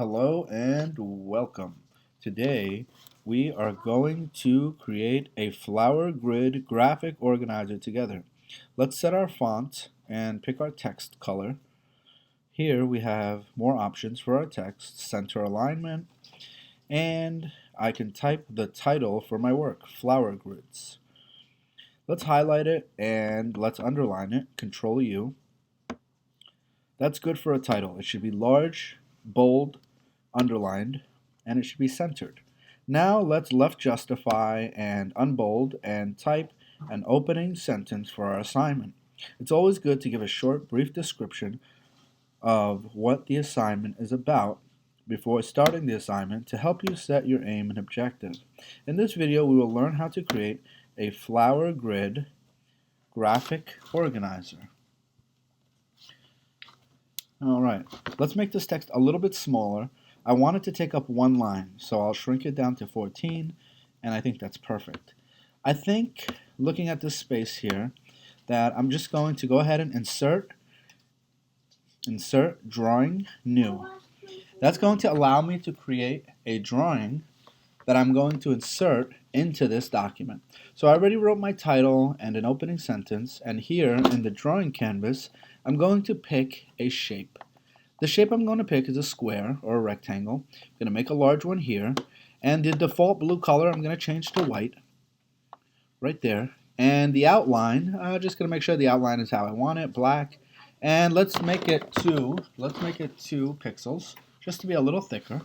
Hello and welcome. Today we are going to create a flower grid graphic organizer together. Let's set our font and pick our text color. Here we have more options for our text, center alignment, and I can type the title for my work, flower grids. Let's highlight it and let's underline it, Control U. That's good for a title. It should be large, bold, underlined, and it should be centered. Now let's left justify and unbold and type an opening sentence for our assignment. It's always good to give a short, brief description of what the assignment is about before starting the assignment to help you set your aim and objective. In this video, we will learn how to create a flower grid graphic organizer. Alright, let's make this text a little bit smaller. I want it to take up one line, so I'll shrink it down to 14, and I think that's perfect. I think, looking at this space here, that I'm just going to go ahead and insert drawing new. That's going to allow me to create a drawing that I'm going to insert into this document. So I already wrote my title and an opening sentence, and here in the drawing canvas, I'm going to pick a shape. The shape I'm going to pick is a square or a rectangle. I'm going to make a large one here, and the default blue color I'm going to change to white, right there. And the outline, I'm just going to make sure the outline is how I want it, black. And let's make it 2 pixels, just to be a little thicker.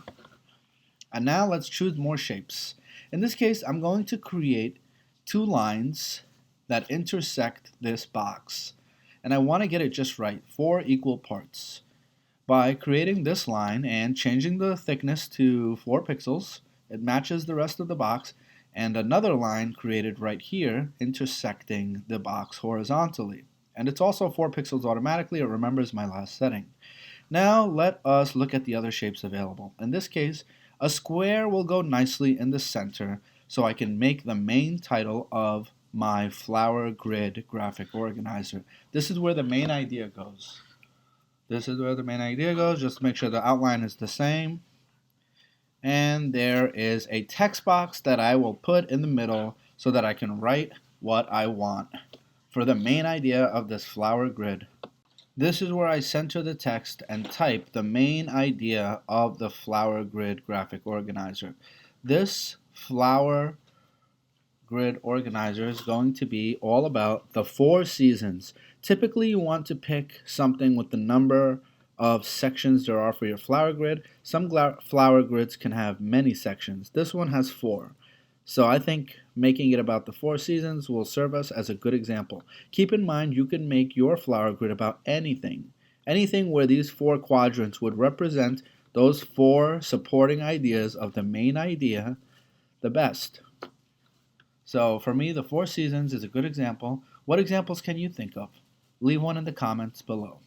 And now let's choose more shapes. In this case, I'm going to create 2 lines that intersect this box. And I want to get it just right, 4 equal parts. By creating this line and changing the thickness to 4 pixels, it matches the rest of the box, and another line created right here intersecting the box horizontally. And it's also 4 pixels automatically, it remembers my last setting. Now let us look at the other shapes available. In this case, a square will go nicely in the center, so I can make the main title of my flower grid graphic organizer. This is where the main idea goes. Just to make sure the outline is the same. And there is a text box that I will put in the middle so that I can write what I want for the main idea of this flower grid. This is where I center the text and type the main idea of the flower grid graphic organizer. This flower grid organizer is going to be all about the 4 seasons. Typically you want to pick something with the number of sections there are for your flower grid. Some flower grids can have many sections. This one has 4. So I think making it about the 4 seasons will serve us as a good example. Keep in mind you can make your flower grid about anything. Anything where these 4 quadrants would represent those 4 supporting ideas of the main idea the best. So for me, the 4 seasons is a good example. What examples can you think of? Leave one in the comments below.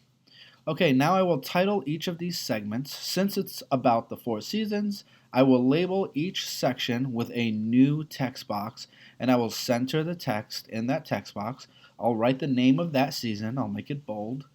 Okay, now I will title each of these segments. Since it's about the 4 seasons, I will label each section with a new text box, and I will center the text in that text box. I'll write the name of that season, I'll make it bold.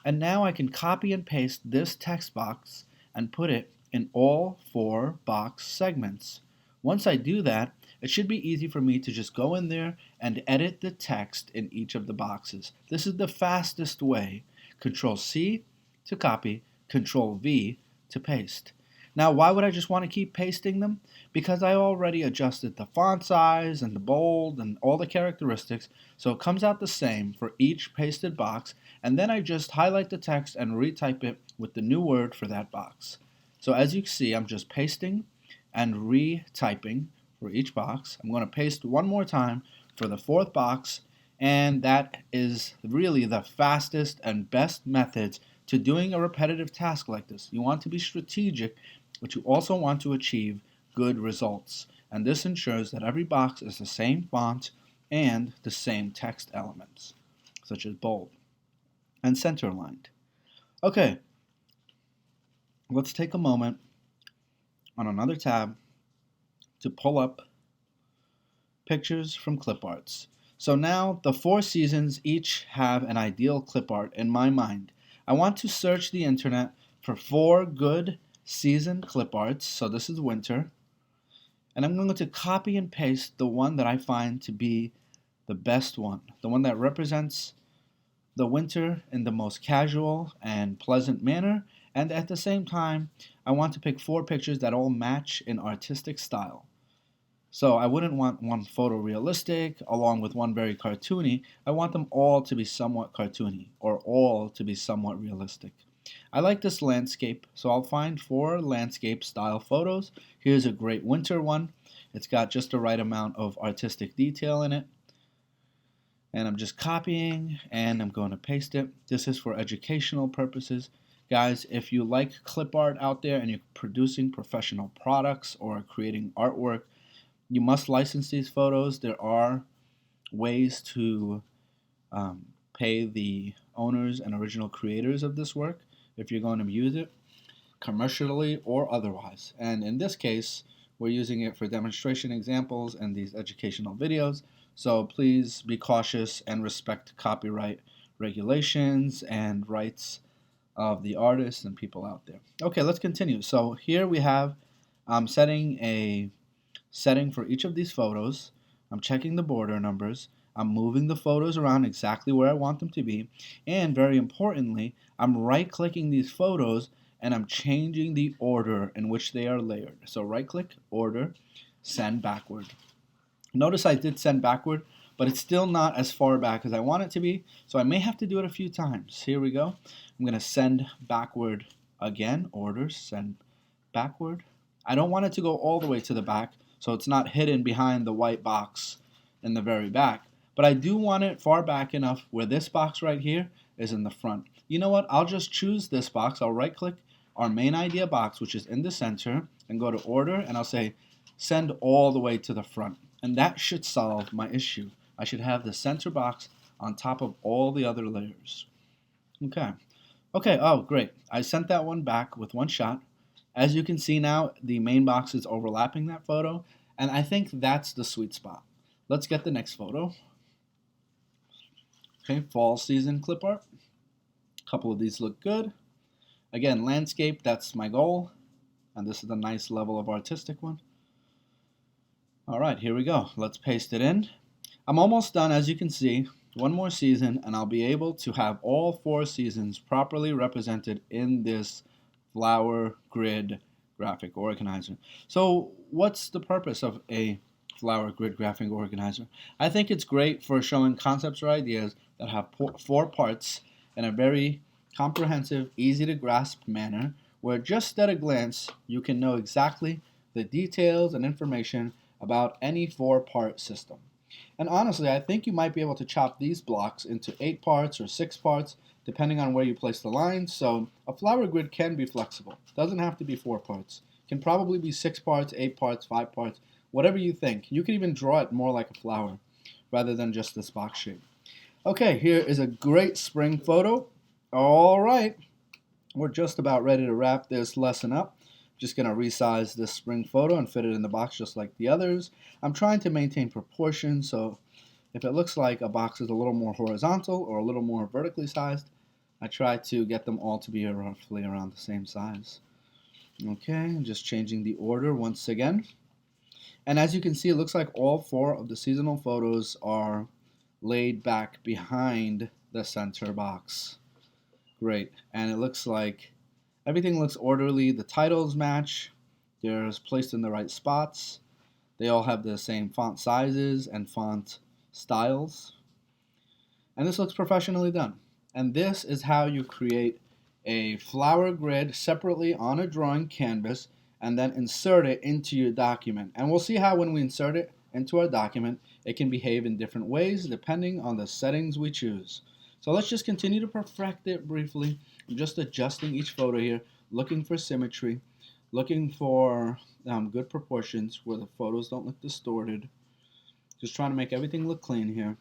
And now I can copy and paste this text box and put it in all 4 box segments. Once I do that, it should be easy for me to just go in there and edit the text in each of the boxes. This is the fastest way. Control C to copy, Control V to paste. Now, why would I just want to keep pasting them? Because I already adjusted the font size and the bold and all the characteristics, so it comes out the same for each pasted box, and then I just highlight the text and retype it with the new word for that box. So as you can see, I'm just pasting and retyping for each box. I'm going to paste one more time for the 4th box, and that is really the fastest and best methods to doing a repetitive task like this. You want to be strategic, but you also want to achieve good results. And this ensures that every box is the same font and the same text elements, such as bold and center aligned. Okay, let's take a moment on another tab to pull up pictures from clip arts. So now the 4 seasons each have an ideal clip art in my mind. I want to search the internet for 4 good season clip arts. So this is winter. And I'm going to copy and paste the one that I find to be the best one, the one that represents the winter in the most casual and pleasant manner. And at the same time, I want to pick 4 pictures that all match in artistic style. So I wouldn't want one photorealistic along with one very cartoony. I want them all to be somewhat cartoony or all to be somewhat realistic. I like this landscape, so I'll find 4 landscape style photos. Here's a great winter one. It's got just the right amount of artistic detail in it. And I'm just copying and I'm going to paste it. This is for educational purposes. Guys, if you like clip art out there and you're producing professional products or creating artwork, you must license these photos. There are ways to pay the owners and original creators of this work if you're going to use it commercially or otherwise. And in this case, we're using it for demonstration examples and these educational videos. So please be cautious and respect copyright regulations and rights of the artists and people out there. Okay, let's continue. So here we have, I'm setting a setting for each of these photos. I'm checking the border numbers. I'm moving the photos around exactly where I want them to be. And very importantly, I'm right-clicking these photos and I'm changing the order in which they are layered. So right-click, order, send backward. Notice I did send backward, but it's still not as far back as I want it to be, so I may have to do it a few times. Here we go. I'm going to send backward again, order, send backward. I don't want it to go all the way to the back, so it's not hidden behind the white box in the very back. But I do want it far back enough where this box right here is in the front. You know what? I'll just choose this box. I'll right-click our main idea box, which is in the center, and go to order, and I'll say send all the way to the front. And that should solve my issue. I should have the center box on top of all the other layers. Okay. Okay, oh, great. I sent that one back with one shot. As you can see now, the main box is overlapping that photo, and I think that's the sweet spot. Let's get the next photo. Okay, fall season clip art. A couple of these look good. Again, landscape, that's my goal. And this is a nice level of artistic one. All right, here we go. Let's paste it in. I'm almost done, as you can see. One more season, and I'll be able to have all 4 seasons properly represented in this flower grid graphic organizer. So what's the purpose of a flower grid graphic organizer? I think it's great for showing concepts or ideas that have 4 parts in a very comprehensive, easy to grasp manner, where just at a glance you can know exactly the details and information about any 4-part system. And honestly, I think you might be able to chop these blocks into 8 parts or 6 parts, depending on where you place the lines. So a flower grid can be flexible. It doesn't have to be 4 parts. It can probably be 6 parts, 8 parts, 5 parts, whatever you think. You can even draw it more like a flower rather than just this box shape. Okay, here is a great spring photo. All right, we're just about ready to wrap this lesson up. Just going to resize this spring photo and fit it in the box just like the others. I'm trying to maintain proportion, so if it looks like a box is a little more horizontal or a little more vertically sized, I try to get them all to be roughly around the same size. Okay, just changing the order once again. And as you can see, it looks like all 4 of the seasonal photos are laid back behind the center box. Great, and it looks like everything looks orderly. The titles match. They're placed in the right spots. They all have the same font sizes and font styles. And this looks professionally done. And this is how you create a flower grid separately on a drawing canvas and then insert it into your document. And we'll see how when we insert it into our document, it can behave in different ways depending on the settings we choose. So let's just continue to perfect it briefly. I'm just adjusting each photo here, looking for symmetry, looking for good proportions where the photos don't look distorted. Just trying to make everything look clean here.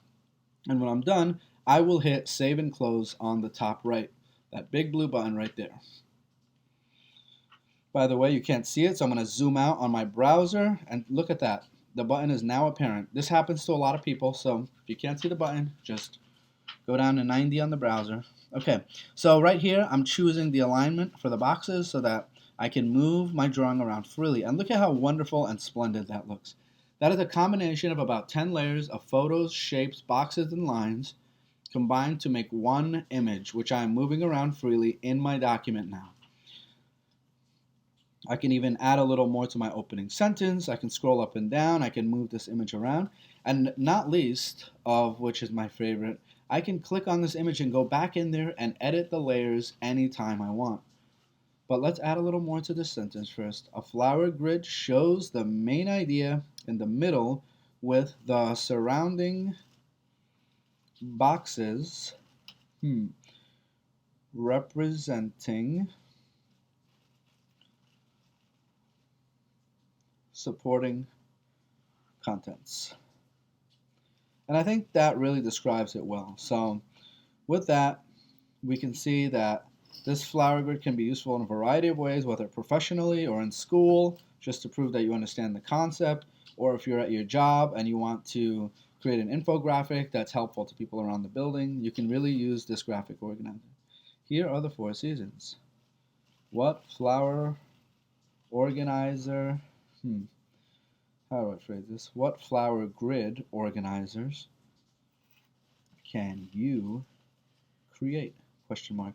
And when I'm done, I will hit Save and Close on the top right, that big blue button right there. By the way, you can't see it, so I'm going to zoom out on my browser, and look at that. The button is now apparent. This happens to a lot of people, so if you can't see the button, just go down to 90 on the browser. Okay, so right here, I'm choosing the alignment for the boxes so that I can move my drawing around freely. And look at how wonderful and splendid that looks. That is a combination of about 10 layers of photos, shapes, boxes, and lines combined to make one image, which I am moving around freely in my document now. I can even add a little more to my opening sentence. I can scroll up and down. I can move this image around. And not least of which is my favorite, I can click on this image and go back in there and edit the layers anytime I want. But let's add a little more to this sentence first. A flower grid shows the main idea in the middle with the surrounding boxes representing supporting contents. And I think that really describes it well. So with that, we can see that this flower grid can be useful in a variety of ways, whether professionally or in school, just to prove that you understand the concept, or if you're at your job and you want to create an infographic that's helpful to people around the building, you can really use this graphic organizer. Here are the 4 seasons. What flower organizer, how do I phrase this? What flower grid organizers can you create? Question mark.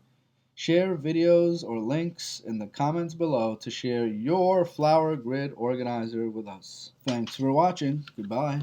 Share videos or links in the comments below to share your flower grid organizer with us. Thanks for watching. Goodbye.